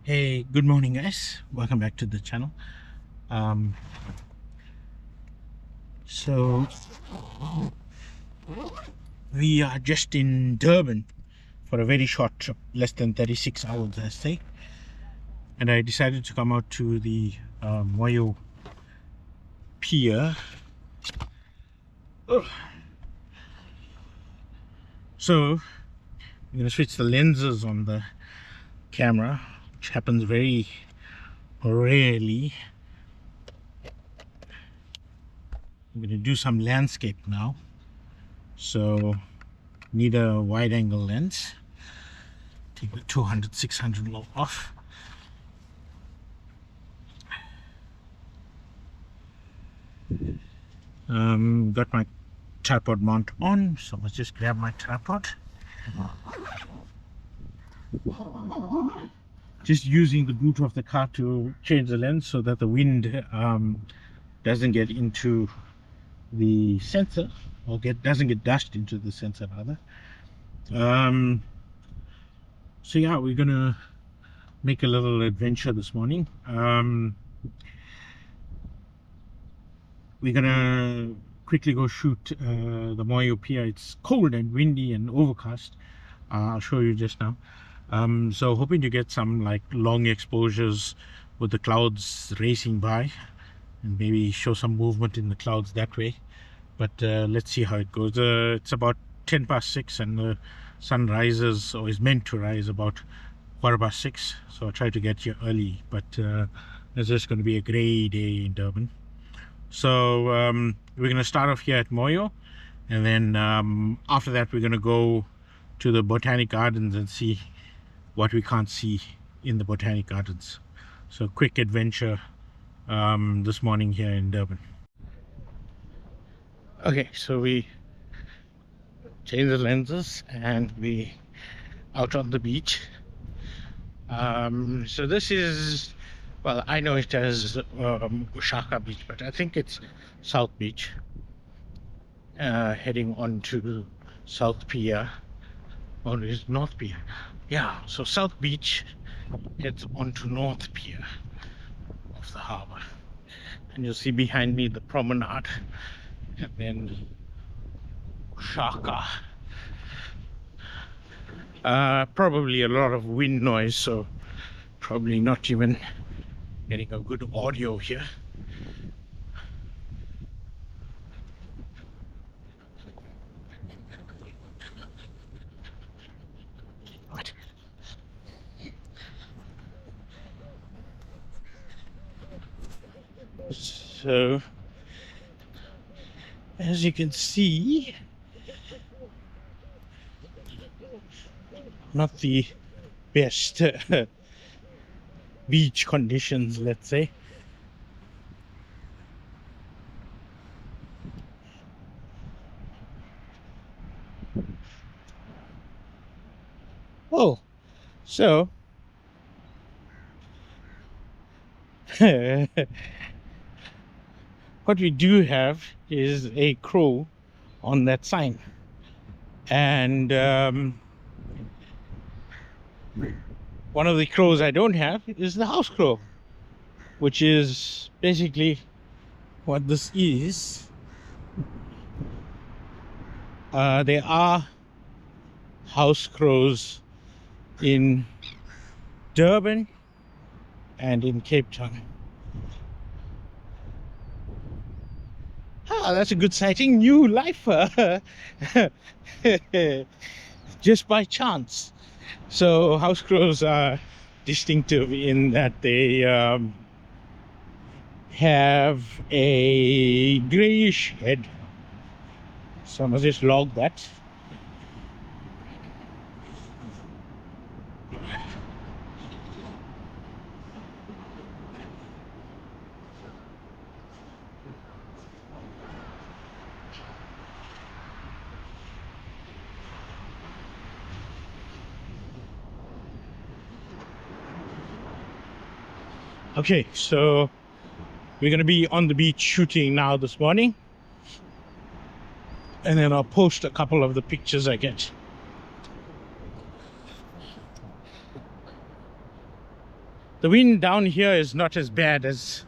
Hey, good morning, guys. Welcome back to the channel. Um, so we are just in Durban for a very short trip, less than 36 hours, I say. And I decided to come out to the Moyo pier. Ugh. So I'm going to switch the lenses on the camera, which happens very rarely. I'm going to do some landscape now. So need a wide angle lens. Take the 200, 600 low off. Got my tripod mount on, so let's just grab my tripod. Just using the boot of the car to change the lens so that the wind doesn't get into the sensor, or doesn't get dashed into the sensor rather. So yeah, we're gonna make a little adventure this morning. We're gonna quickly go shoot the Moyo pier. It's cold and windy and overcast. I'll show you just now. So hoping to get some like long exposures with the clouds racing by and maybe show some movement in the clouds that way. But let's see how it goes. It's about 10 past 6 and the sun rises, or is meant to rise, about 6:15. So I'll try to get here early, but it's just going to be a grey day in Durban. So we're going to start off here at Moyo, and then after that we're going to go to the Botanic Gardens and see what we can't see in the Botanic Gardens. So quick adventure this morning here in Durban. Okay, so we changed the lenses and we out on the beach. So this is, well, I know it as Ushaka beach, but I think it's South Beach. Heading on to South Pier, or is North Pier? Yeah, so South Beach heads onto North Pier of the harbour, and you'll see behind me the promenade, and then Ushaka. Probably a lot of wind noise, so probably not even getting a good audio here. What? So, as you can see, not the best beach conditions, let's say. Oh, so what we do have is a crow on that sign, and one of the crows I don't have is the house crow, which is basically what this is. There are house crows in Durban and in Cape Town. Ah, that's a good sighting. New lifer. Just by chance. So house crows are distinctive in that they have a grayish head. So I must just log that. Okay, so we're gonna be on the beach shooting now this morning, and then I'll post a couple of the pictures I get. the wind down here is not as bad as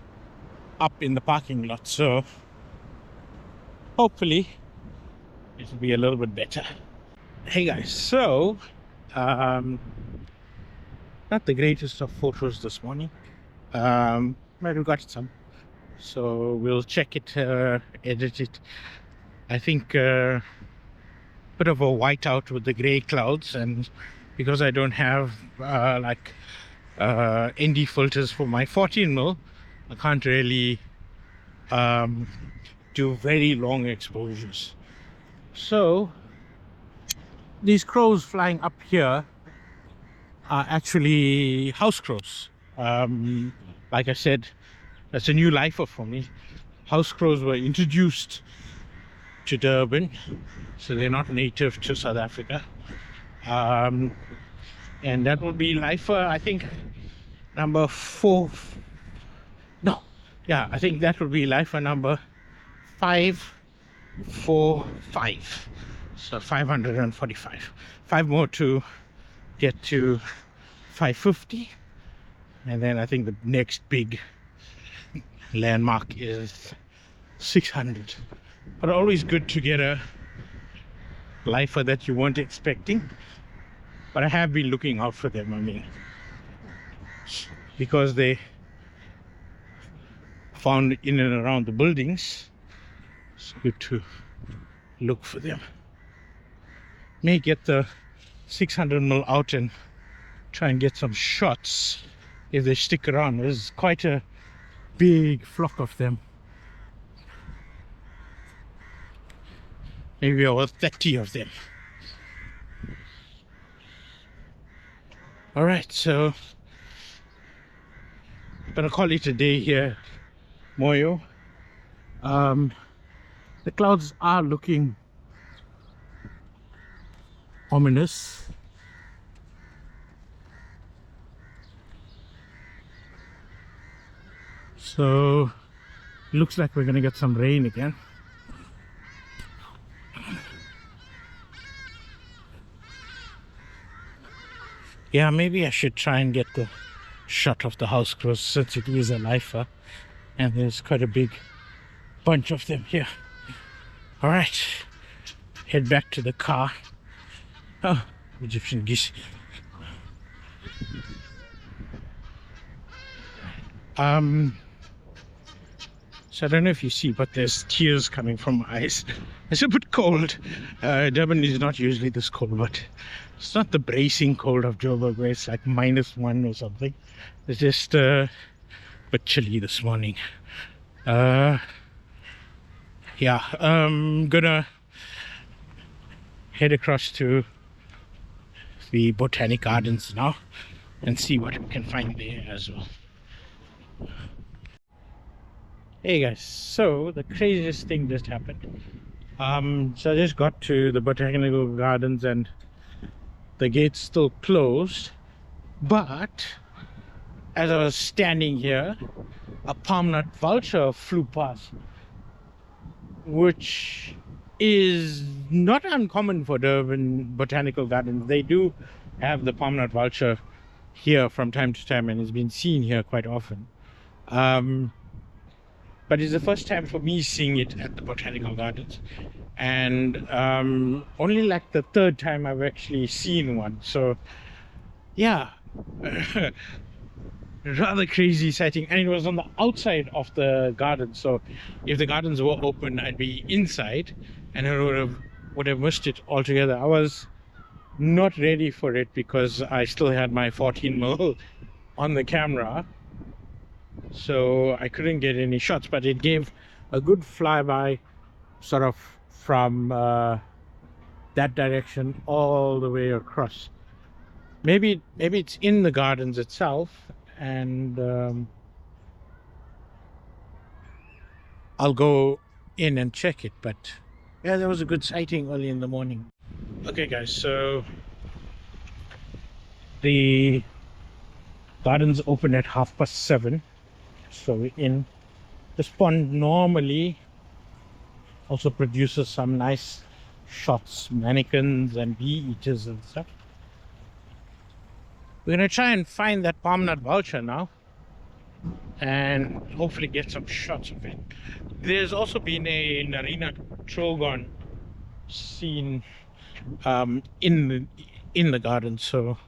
up in the parking lot, so hopefully it'll be a little bit better. Hey guys, so not the greatest of photos this morning, but we got some, so we'll check it, edit it. I think bit of a whiteout with the gray clouds, and because I don't have ND filters for my 14mm, I can't really do very long exposures. So these crows flying up here are actually house crows. Like I said, that's a new lifer for me. House crows were introduced to Durban, so they're not native to South Africa. And that will be lifer, I think, number 4. No, yeah, I think that will be lifer number 545. So 545. 5 more to get to 550. And then I think the next big landmark is 600. But always good to get a lifer that you weren't expecting. But I have been looking out for them, I mean, because they found in and around the buildings. It's good to look for them. May get the 600mm out and try and get some shots if they stick around. There's quite a big flock of them. Maybe over 30 of them. Alright, so I'm gonna call it a day here, Moyo. The clouds are looking ominous. So looks like we're gonna get some rain again. Yeah, maybe I should try and get the shot of the house crows since it is a lifer and there's quite a big bunch of them here. All right, head back to the car. Oh, Egyptian geese. So I don't know if you see, but there's tears coming from my eyes. It's a bit cold. Durban is not usually this cold, but it's not the bracing cold of Joburg where it's like -1 or something. It's just a bit chilly this morning. Yeah, I'm gonna head across to the Botanic Gardens now and see what we can find there as well. Hey guys, so the craziest thing just happened. So I just got to the Botanical Gardens and the gate's still closed, but as I was standing here, a palm nut vulture flew past, which is not uncommon for Durban Botanical Gardens. They do have the palm nut vulture here from time to time, and it's been seen here quite often. But it's the first time for me seeing it at the Botanical Gardens, and only like the 3rd time I've actually seen one. So yeah, rather crazy sighting, and it was on the outside of the garden. So if the gardens were open, I'd be inside and I would have missed it altogether. I was not ready for it because I still had my 14mm on the camera, so I couldn't get any shots, but it gave a good flyby sort of from that direction all the way across. Maybe it's in the gardens itself, and I'll go in and check it. But yeah, there was a good sighting early in the morning. Okay guys, so the gardens open at 7:30, so we're in. This pond normally also produces some nice shots, mannequins and bee eaters and stuff. We're gonna try and find that palm nut vulture now and hopefully get some shots of it. There's also been a Narina trogon seen in the garden, so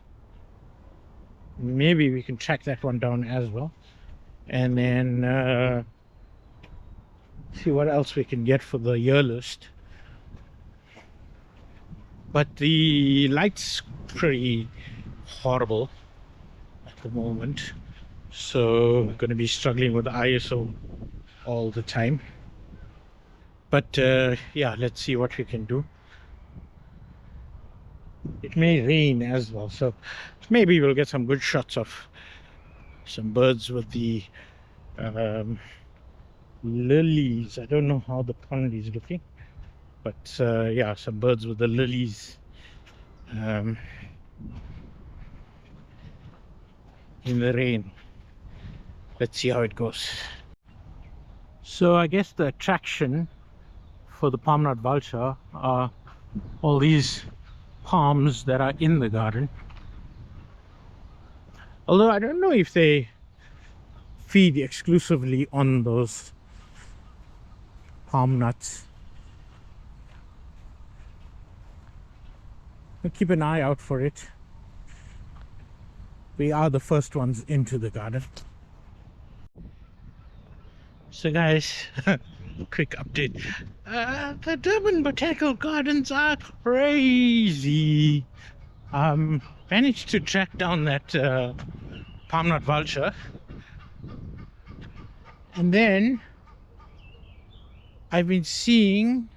maybe we can track that one down as well, and then see what else we can get for the year list. But the light's pretty horrible at the moment, so we're going to be struggling with the ISO all the time. But yeah, let's see what we can do. It may rain as well, so maybe we'll get some good shots of some birds with the lilies. I don't know how the pond is looking, but yeah, some birds with the lilies in the rain. Let's see how it goes. So I guess the attraction for the palm nut vulture are all these palms that are in the garden, although I don't know if they feed exclusively on those palm nuts. I'll keep an eye out for it. We are the first ones into the garden. So guys, quick update. The Durban Botanical Gardens are crazy. Managed to track down that palm nut vulture, and then I've been seeing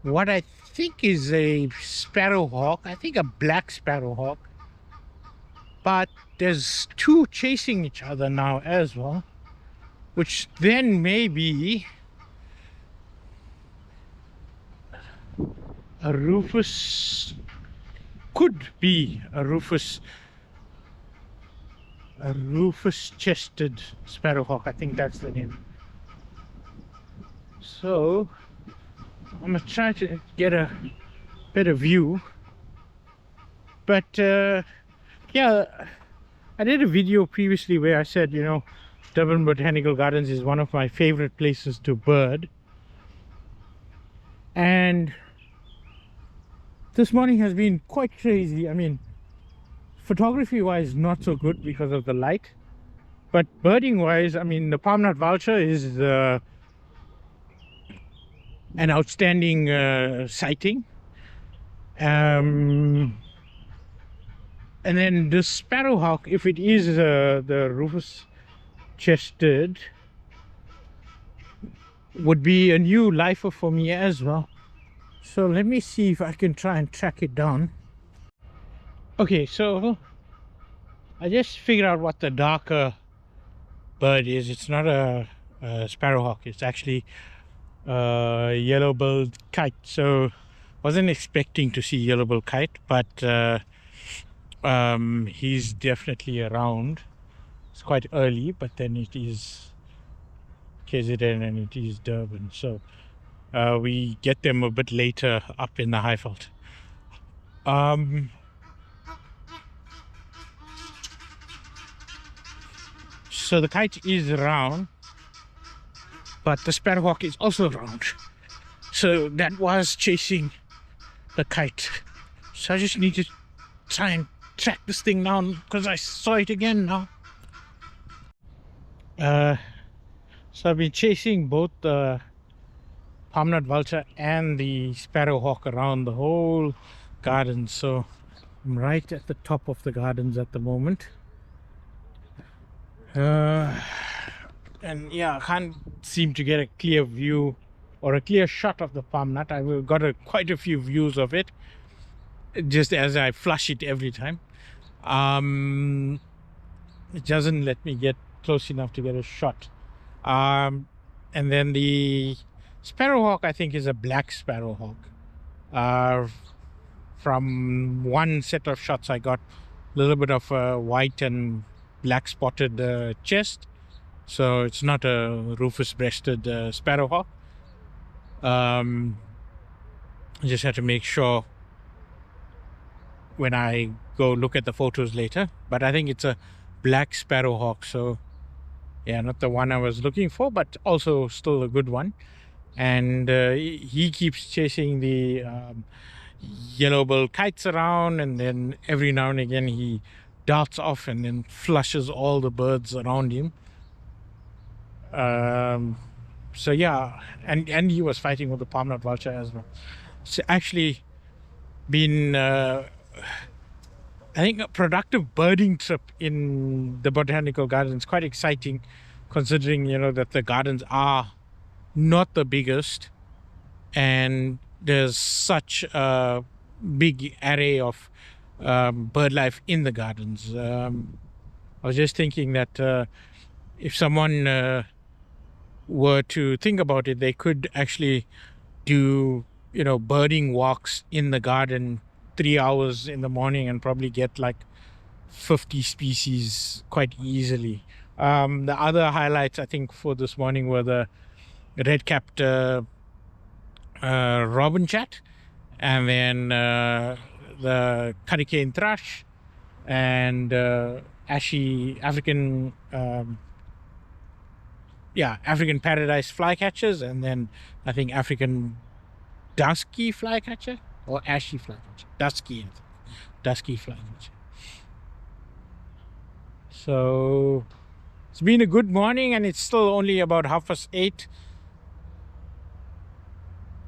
what I think is a sparrowhawk. I think a black sparrowhawk, but there's two chasing each other now as well, which then maybe a rufous, could be a rufous chested sparrowhawk. I think that's the name. So I'm gonna try to get a better view, but yeah, I did a video previously where I said, you know, Durban Botanical Gardens is one of my favorite places to bird, and this morning has been quite crazy. I mean, photography wise not so good because of the light, but birding wise, I mean, the palm nut vulture is an outstanding sighting, and then the sparrowhawk, if it is the rufous chested, would be a new lifer for me as well. So let me see if I can try and track it down. Okay, so I just figured out what the darker bird is. It's not a sparrowhawk, it's actually a yellow-billed kite. So wasn't expecting to see yellow-billed kite, but he's definitely around. It's quite early, but then it is KZN and it is Durban, so we get them a bit later up in the Highveld. So the kite is around, but the sparrowhawk is also around. So that was chasing the kite. So I just need to try and track this thing down because I saw it again now. So I've been chasing both the palm nut vulture and the sparrowhawk around the whole garden. So I'm right at the top of the gardens at the moment. And yeah, I can't seem to get a clear view or a clear shot of the palm nut. I've got quite a few views of it, just as I flush it every time. It doesn't let me get close enough to get a shot. And then the sparrowhawk, I think, is a black sparrowhawk. From one set of shots I got a little bit of white and black spotted chest, so it's not a rufous breasted sparrowhawk. I just had to make sure when I go look at the photos later. But I think it's a black sparrowhawk, so yeah, not the one I was looking for, but also still a good one. And he keeps chasing the yellow-billed kites around, and then every now and again he darts off and then flushes all the birds around him. So yeah, and he was fighting with the palm-nut vulture as well. It's actually been I think a productive birding trip in the botanical gardens. Quite exciting, considering that the gardens are not the biggest, and there's such a big array of bird life in the gardens. I was just thinking that if someone were to think about it, they could actually do birding walks in the garden 3 hours in the morning and probably get like 50 species quite easily. The other highlights I think for this morning were the red-capped robin chat, and then the hurricane thrush, and ashy African African paradise flycatchers, and then I think African dusky flycatcher or ashy flycatcher, dusky flycatcher. So it's been a good morning, and it's still only about 8:30.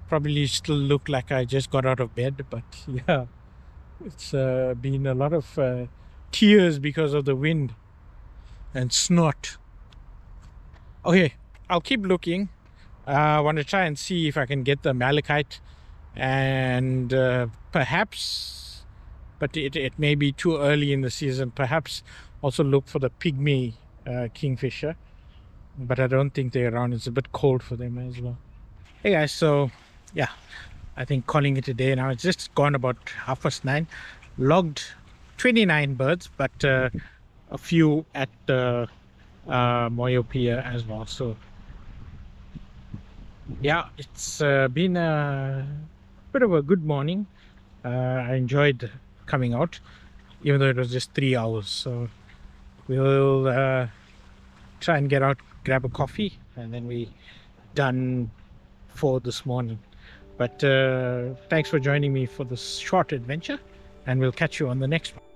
Probably still look like I just got out of bed, but yeah, it's been a lot of tears because of the wind and snot. Okay, I'll keep looking. I want to try and see if I can get the malachite, and perhaps, but it may be too early in the season, perhaps also look for the pygmy kingfisher, but I don't think they're around. It's a bit cold for them as well. Hey guys, so yeah, I think calling it a day now. It's just gone about 9:30. Logged 29 birds, but a few at the Moyo pier as well. So yeah, it's been a bit of a good morning. I enjoyed coming out, even though it was just 3 hours. So we'll try and get out, grab a coffee, and then we done for this morning. But thanks for joining me for this short adventure, and we'll catch you on the next one.